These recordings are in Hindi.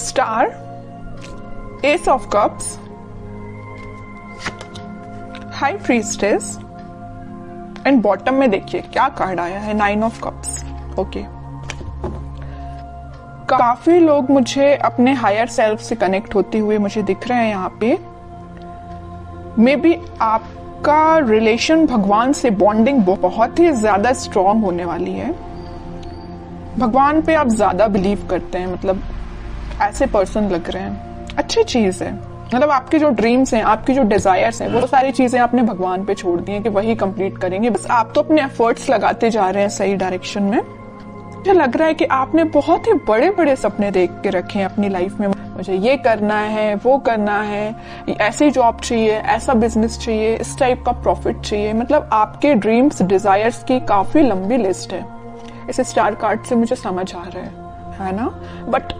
Star, S of cups, high priestess and bottom में देखिए क्या कार्ड आया है, 9 ऑफ कप्स। ओके, काफी लोग मुझे अपने हायर सेल्फ से कनेक्ट होते हुए मुझे दिख रहे हैं यहाँ पे। मे बी आपका रिलेशन भगवान से बॉन्डिंग बहुत ही ज्यादा स्ट्रांग होने वाली है। भगवान पे आप ज्यादा बिलीव करते हैं, मतलब ऐसे पर्सन लग रहे हैं। अच्छी चीज है, मतलब आपके जो ड्रीम्स हैं, आपकी जो डिजायर्स हैं, वो सारी चीजें आपने भगवान पे छोड़ दी हैं कि वही कंप्लीट करेंगे। बस आप तो अपने एफर्ट्स लगाते जा रहे हैं सही डायरेक्शन में। मुझे लग रहा है कि आपने बहुत ही बड़े बड़े सपने देख के रखे हैं अपनी लाइफ में। मुझे ये करना है, वो करना है, ऐसी जॉब चाहिए, ऐसा बिजनेस चाहिए, इस टाइप का प्रॉफिट चाहिए। मतलब आपके ड्रीम्स, डिजायर्स की काफी लंबी लिस्ट है। इस स्टार कार्ड से मुझे समझ आ रहा है ना। बट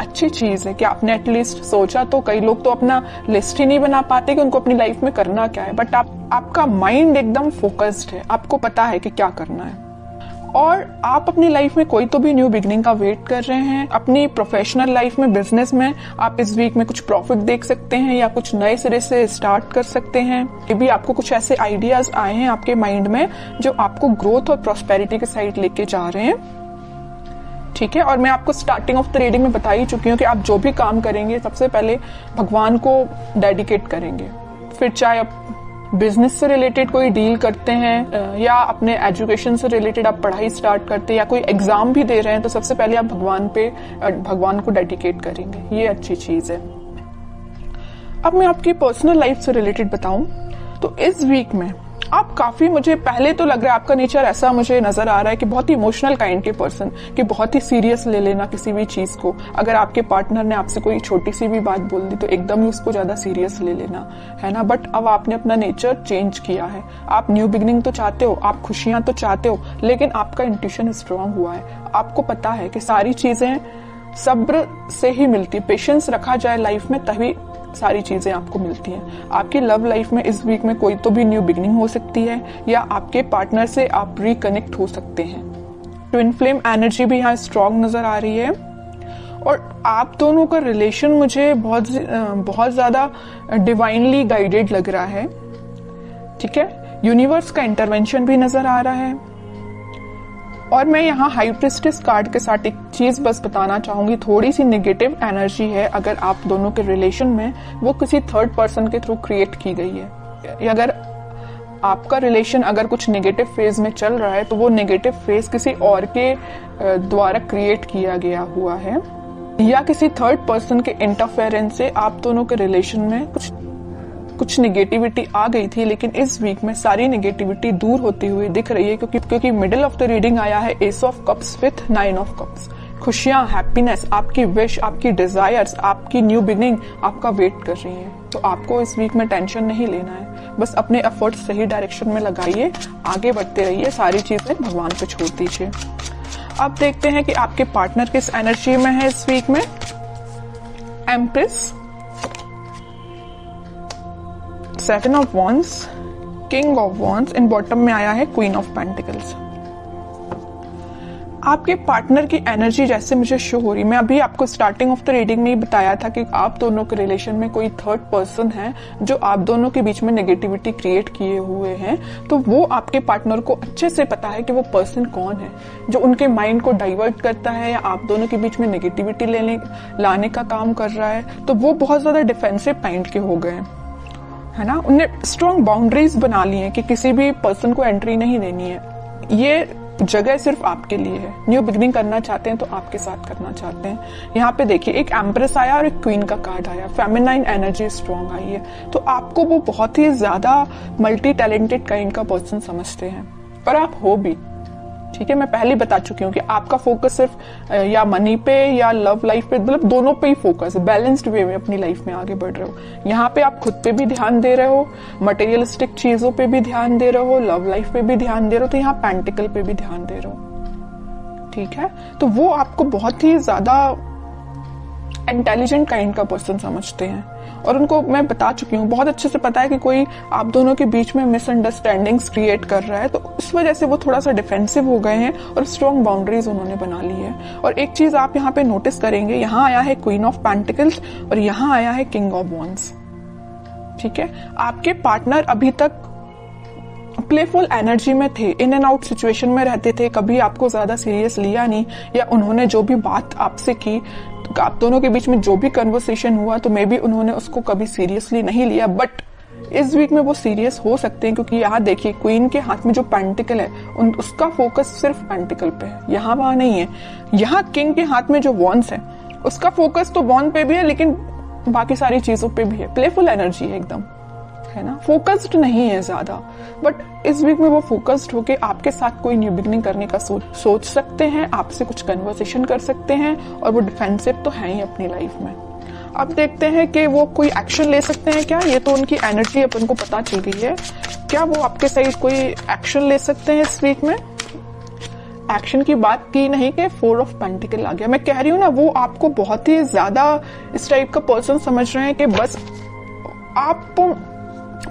अच्छी चीज है कि आपने एटलीस्ट सोचा। तो कई लोग तो अपना लिस्ट ही नहीं बना पाते कि उनको अपनी लाइफ में करना क्या है। बट आपका माइंड एकदम फोकस्ड है, आपको पता है कि क्या करना है। और आप अपनी लाइफ में कोई तो भी न्यू बिगनिंग का वेट कर रहे हैं। अपनी प्रोफेशनल लाइफ में, बिजनेस में आप इस वीक में कुछ प्रॉफिट देख सकते हैं या कुछ नए सिरे से स्टार्ट कर सकते हैं। ये भी आपको कुछ ऐसे आइडियाज आए हैं आपके माइंड में जो आपको ग्रोथ और प्रॉस्पेरिटी के साइड लेके जा रहे हैं। ठीक है, और मैं आपको स्टार्टिंग ऑफ द रीडिंग में बता ही चुकी हूँ कि आप जो भी काम करेंगे सबसे पहले भगवान को डेडिकेट करेंगे। फिर चाहे आप बिजनेस से रिलेटेड कोई डील करते हैं या अपने एजुकेशन से रिलेटेड आप पढ़ाई स्टार्ट करते हैं या कोई एग्जाम भी दे रहे हैं, तो सबसे पहले आप भगवान को डेडिकेट करेंगे। ये अच्छी चीज है। अब मैं आपकी पर्सनल लाइफ से रिलेटेड बताऊं तो इस वीक में आप काफी, मुझे पहले तो लग रहा है आपका नेचर ऐसा मुझे नजर आ रहा है कि बहुत ही इमोशनल काइंड के पर्सन, कि बहुत ही सीरियस ले लेना किसी भी चीज को। अगर आपके पार्टनर ने आपसे कोई छोटी सी भी बात बोल दी तो एकदम ही उसको ज्यादा सीरियस ले लेना, है ना। बट अब आपने अपना नेचर चेंज किया है। आप न्यू बिगनिंग तो चाहते हो, आप खुशियां तो चाहते हो, लेकिन आपका इंट्यूशन स्ट्रांग हुआ है। आपको पता है कि सारी चीजें सब्र से ही मिलती, पेशेंस रखा जाए लाइफ में तभी सारी चीजें आपको मिलती हैं। आपकी लव लाइफ में इस वीक में कोई तो भी न्यू बिगनिंग हो सकती है या आपके पार्टनर से आप रिकनेक्ट हो सकते हैं। ट्विन फ्लेम एनर्जी भी यहाँ स्ट्रांग नजर आ रही है और आप दोनों का रिलेशन मुझे बहुत ज्यादा डिवाइनली गाइडेड लग रहा है। ठीक है, यूनिवर्स का इंटरवेंशन भी नजर आ रहा है। और मैं यहाँ हाई प्रीस्टेस कार्ड के साथ एक चीज बस बताना चाहूंगी, थोड़ी सी नेगेटिव एनर्जी है अगर आप दोनों के रिलेशन में, वो किसी थर्ड पर्सन के थ्रू क्रिएट की गई है। अगर आपका रिलेशन अगर कुछ नेगेटिव फेज में चल रहा है तो वो नेगेटिव फेज किसी और के द्वारा क्रिएट किया गया हुआ है या किसी थर्ड पर्सन के इंटरफेरेंस से आप दोनों के रिलेशन में कुछ नेगेटिविटी आ गई थी। लेकिन इस वीक में सारी नेगेटिविटी दूर होती हुई दिख रही है क्योंकि मिडिल ऑफ द रीडिंग आया है S of cups with 9 of cups. खुशियां, हैप्पीनेस, आपकी विश, आपकी डिजायर्स, आपकी न्यू बिगनिंग आपका वेट कर रही है। तो आपको इस वीक में टेंशन नहीं लेना है, बस अपने एफर्ट्स सही डायरेक्शन में लगाइए, आगे बढ़ते रहिए, सारी चीजें भगवान पे छोड़ दीजिए। अब देखते हैं कि आपके पार्टनर किस एनर्जी में है इस वीक में। Empress, 7 of wands, king of wands and bottom में आया है क्वीन ऑफ पेंटिकल्स। आपके पार्टनर की एनर्जी जैसे मुझे शो हो रही, मैं अभी आपको स्टार्टिंग ऑफ द रीडिंग में ही बताया था कि आप दोनों के रिलेशन में कोई थर्ड पर्सन है जो आप दोनों के बीच में नेगेटिविटी क्रिएट किए हुए हैं। तो वो आपके पार्टनर को अच्छे से पता है कि वो पर्सन कौन है जो उनके माइंड को डाइवर्ट करता है या आप दोनों के बीच में नेगेटिविटी लाने का काम कर रहा है। तो वो बहुत ज्यादा डिफेंसिव काइंड के हो गए, है ना। उन्हें स्ट्रॉन्ग बाउंड्रीज बना ली है कि किसी भी पर्सन को एंट्री नहीं देनी है। ये जगह सिर्फ आपके लिए है। न्यू बिगनिंग करना चाहते हैं तो आपके साथ करना चाहते हैं। यहाँ पे देखिए एक एम्प्रेस आया और एक क्वीन का कार्ड आया, फेमिनाइन एनर्जी स्ट्रॉन्ग आई है। तो आपको वो बहुत ही ज्यादा मल्टी टैलेंटेड काइंड का पर्सन समझते हैं और आप हो भी। ठीक है, मैं पहले ही बता चुकी हूँ कि आपका फोकस सिर्फ या मनी पे या लव लाइफ पे, मतलब दोनों पे ही फोकस है। बैलेंस्ड वे में अपनी लाइफ में आगे बढ़ रहे हो। यहाँ पे आप खुद पे भी ध्यान दे रहे हो, मटेरियलिस्टिक चीजों पे भी ध्यान दे रहे हो, लव लाइफ पे भी ध्यान दे रहे हो, तो यहाँ पेंटिकल पे भी ध्यान दे रहे हो। ठीक है, तो वो आपको बहुत ही ज्यादा इंटेलिजेंट काइंड का पर्सन समझते हैं और उनको मैं बता चुकी हूँ, बहुत अच्छे से पता है कि कोई आप दोनों के बीच में मिसअंडरस्टैंडिंग्स क्रिएट कर रहा है, तो इस वजह से वो थोड़ा सा डिफेंसिव हो गए हैं और स्ट्रॉन्ग बाउंड्रीज उन्होंने बना ली है। और एक चीज आप यहाँ पे नोटिस करेंगे, यहाँ आया है क्वीन ऑफ पेंटिकल्स और यहाँ आया है किंग ऑफ वॉन्ड्स। ठीक है, आपके पार्टनर अभी तक प्लेफुल एनर्जी में थे, इन एंड आउट सिचुएशन में रहते थे, कभी आपको ज्यादा सीरियस लिया नहीं, या उन्होंने जो भी बात आपसे की, तो आप दोनों के बीच में जो भी कन्वर्सेशन हुआ तो मे बी उन्होंने उसको कभी सीरियसली नहीं लिया। बट इस वीक में वो सीरियस हो सकते हैं, क्योंकि यहाँ देखिए क्वीन के हाथ में जो पेंटिकल है उसका फोकस सिर्फ पेंटिकल पे है, यहाँ वहां नहीं है। यहाँ किंग के हाथ में जो वॉन्ड्स है उसका फोकस तो वॉन्ड पे भी है, लेकिन बाकी सारी चीजों पे भी है। प्लेफुल एनर्जी है एकदम, है ना, फोकस्ड नहीं है ज्यादा। बट इस वीक में वो फोकस्ड होके आपके साथ कोई न्यू बिगनिंग करने का सोच सकते हैं, आपसे कुछ कन्वर्सेशन कर सकते हैं, और वो डिफेंसिव तो है ही अपनी लाइफ में। अब देखते हैं कि वो कोई एक्शन ले सकते हैं क्या। ये तो उनकी एनर्जी अपन को पता चल गई है, क्या वो आपके साइड कोई एक्शन ले सकते हैं इस वीक में। एक्शन की बात की नहीं कि 4 ऑफ पेंटिकल आ गया। मैं कह रही हूँ ना, वो आपको बहुत ही ज्यादा इस टाइप का पर्सन समझ रहे हैं कि बस आप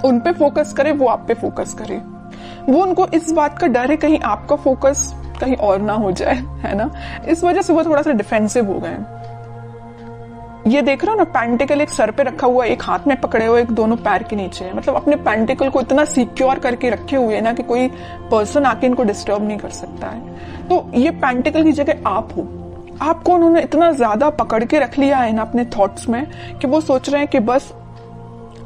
उन पे फोकस करें, वो आप पे फोकस करें। वो उनको इस बात का डर है कहीं आपका फोकस कहीं और ना हो जाए, है ना, इस वजह से वो थोड़ा सा डिफेंसिव हो गए। ये देख रहे हो ना, पेंटिकल एक सर पे रखा हुआ, एक हाथ में पकड़े हुए, एक दोनों पैर के नीचे है। मतलब अपने पेंटिकल को इतना सिक्योर करके रखे हुए है ना कि कोई पर्सन आके इनको डिस्टर्ब नहीं कर सकता है। तो ये पेंटिकल की जगह आप हो, आपको उन्होंने इतना ज्यादा पकड़ के रख लिया है ना अपने थॉट्स में कि वो सोच रहे हैं कि बस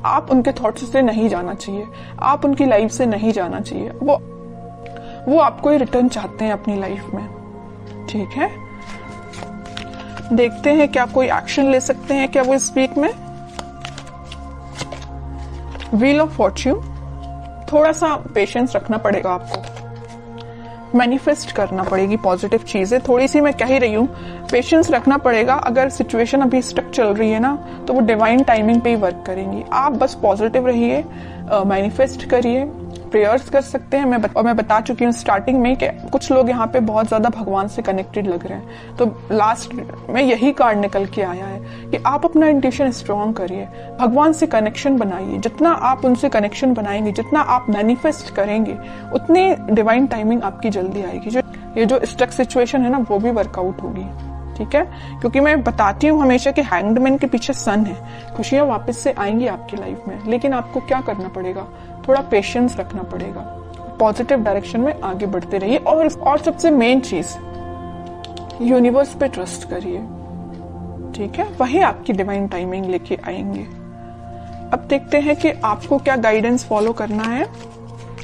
आप उनके थॉट्स से नहीं जाना चाहिए, आप उनकी लाइफ से नहीं जाना चाहिए। वो आपको ही रिटर्न चाहते हैं अपनी लाइफ में। ठीक है, देखते हैं क्या कोई एक्शन ले सकते हैं क्या वो इस वीक में। व्हील ऑफ फॉर्च्यून, थोड़ा सा पेशेंस रखना पड़ेगा आपको, मैनिफेस्ट करना पड़ेगी पॉजिटिव चीजें। थोड़ी सी मैं कह ही रही हूँ, पेशेंस रखना पड़ेगा। अगर सिचुएशन अभी स्टक चल रही है ना, तो वो डिवाइन टाइमिंग पे ही वर्क करेंगी। आप बस पॉजिटिव रहिए, मैनिफेस्ट करिए, प्रेयर्स कर सकते हैं। मैं बता चुकी हूँ स्टार्टिंग में कि कुछ लोग यहाँ पे बहुत ज्यादा भगवान से कनेक्टेड लग रहे हैं, तो लास्ट में यही कार्ड निकल के आया है कि आप अपना इंट्यूशन स्ट्रॉन्ग करिए, भगवान से कनेक्शन बनाइए। जितना आप उनसे कनेक्शन बनाएंगे, जितना आप मैनिफेस्ट करेंगे, उतनी डिवाइन टाइमिंग आपकी जल्दी आएगी। ये जो स्टक सिचुएशन है ना, वो भी वर्कआउट होगी। ठीक है, क्योंकि मैं बताती हूँ हमेशा कि हैंग्ड मैन के पीछे सन है, खुशियां वापस से आएंगी आपकी लाइफ में। लेकिन आपको क्या करना पड़ेगा, थोड़ा पेशेंस रखना पड़ेगा, पॉजिटिव डायरेक्शन में आगे बढ़ते रहिए। और सबसे मेन चीज, यूनिवर्स पे ट्रस्ट करिए। ठीक है, वही आपकी डिवाइन टाइमिंग लेके आएंगे। अब देखते हैं कि आपको क्या गाइडेंस फॉलो करना है।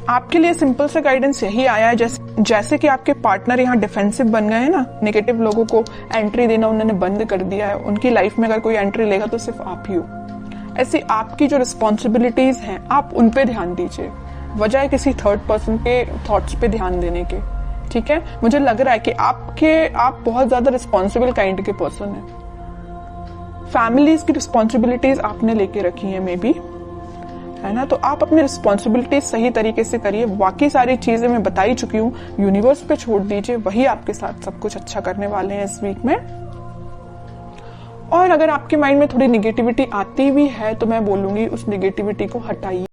आपके लिए सिंपल सा गाइडेंस यही आया है, जैसे कि आपके पार्टनर यहाँ डिफेंसिव बन गए हैं ना, नेगेटिव लोगों को एंट्री देना उन्होंने बंद कर दिया है, उनकी लाइफ में अगर कोई एंट्री लेगा तो सिर्फ आप ही हो। ऐसी आपकी जो रिस्पॉन्सिबिलिटीज हैं, आप उन पे ध्यान दीजिए, बजाय किसी थर्ड पर्सन के थॉट्स पे ध्यान देने के। ठीक है, मुझे लग रहा है कि आप बहुत ज्यादा रिस्पॉन्सिबल काइंड के पर्सन हैं। फैमिलीज की रिस्पॉन्सिबिलिटीज आपने लेके रखी है मे बी, है ना, तो आप अपनी रिस्पॉन्सिबिलिटीज सही तरीके से करिए। बाकी सारी चीजें मैं बता ही चुकी हूँ, यूनिवर्स पे छोड़ दीजिए, वही आपके साथ सब कुछ अच्छा करने वाले हैं इस वीक में। और अगर आपके माइंड में थोड़ी निगेटिविटी आती भी है तो मैं बोलूंगी उस निगेटिविटी को हटाइए।